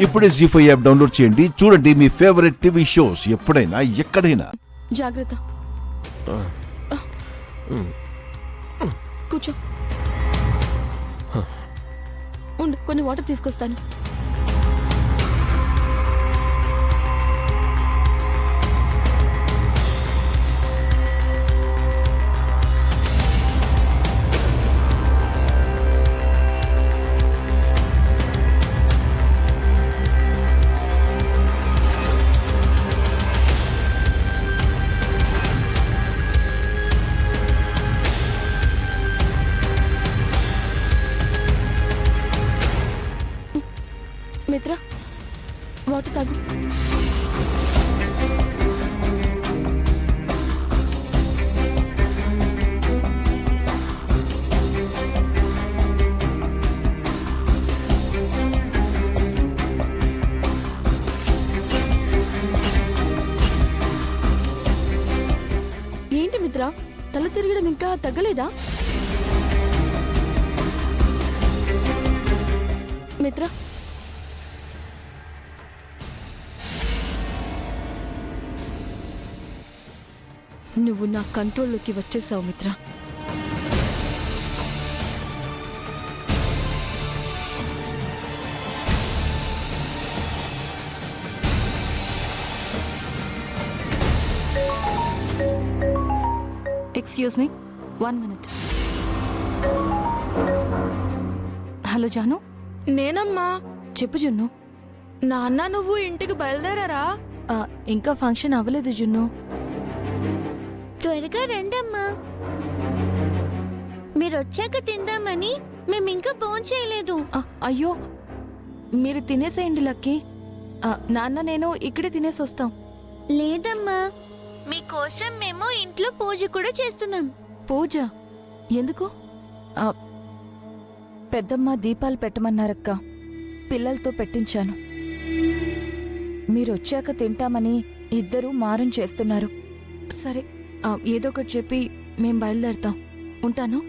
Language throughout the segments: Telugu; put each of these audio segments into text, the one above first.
ఇప్పుడే జీ5 యాప్ డౌన్లోడ్ చేయండి. చూడండి మీ ఫేవరెట్ టీవీ షోస్ ఎప్పుడైనా ఎక్కడైనా. జాగ్రత్త. కూర్చో. ఉండు, కొన్ని వాటర్ తీసుకొస్తాను. మిత్ర, వాటర్ తాగు. ఏంటి మిత్ర, తల తిరగడం ఇంకా తగ్గలేదా? మిత్ర, నువ్వు నా కంట్రోల్లోకి వచ్చేసావు మిత్ర. Excuse me, 1 minute. Hello Jaanu. నేనమ్మా. చెప్పు జున్ను. నాన్న, నువ్వు ఇంటికి బయలుదేరారా? ఇంకా ఫంక్షన్ అవ్వలేదు జున్ను. త్వరగా రండమ్మా, మీరొచ్చాక తిందామని మేమింకా భోంచేయలేదు. అయ్యో, మీరు తినేసేయండి లక్కీ. నాన్న నేను ఇక్కడే తినేసి వస్తాం. లేదమ్మా, మీకోసం మేము ఇంట్లో పూజ కూడా చేస్తున్నాం. పూజ ఎందుకు? పెద్దమ్మ దీపాలు పెట్టమన్నారక్క, పిల్లలతో పెట్టించాను. మీరొచ్చాక తింటామని ఇద్దరూ మారం చేస్తున్నారు. సరే, ఏదో ఒకటి చెప్పి మేం బయలుదేరుతాం. ఉంటాను.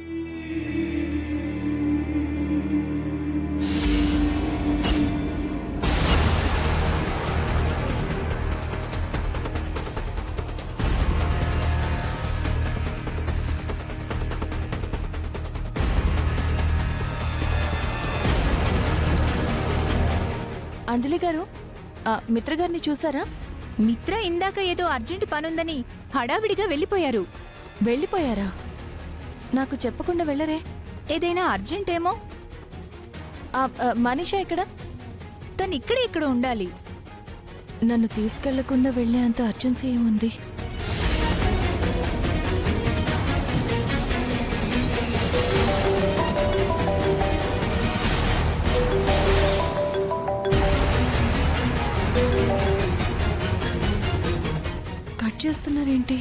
అంజలి గారు, మిత్రగారిని చూసారా? మిత్ర ఇందాక ఏదో అర్జెంటు పనుందని హడావిడిగా వెళ్ళిపోయారు. వెళ్ళిపోయారా? నాకు చెప్పకుండా వెళ్ళరే. ఏదైనా అర్జెంటేమో. మనీషా ఇక్కడ? తను ఇక్కడ ఉండాలి. నన్ను తీసుకెళ్లకుండా వెళ్లే అంత అర్జెన్సీ ఏముంది? కట్ చేస్తున్నారేంటి?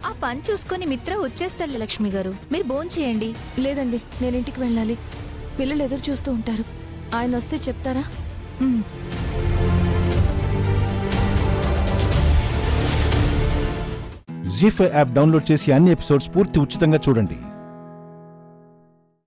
ఆ పని చూసుకొని మిత్ర వచ్చేస్తాడు లక్ష్మి గారు. మీరు భోంచేయండి. లేదండి, నేను ఇంటికి వెళ్ళాలి. పిల్లలు ఎదురు చూస్తూ ఉంటారు. ఆయన వస్తే చెప్తారా? జీ5 యాప్ డౌన్లోడ్ చేసి అన్ని ఎపిసోడ్స్ పూర్తి ఉచితంగా చూడండి.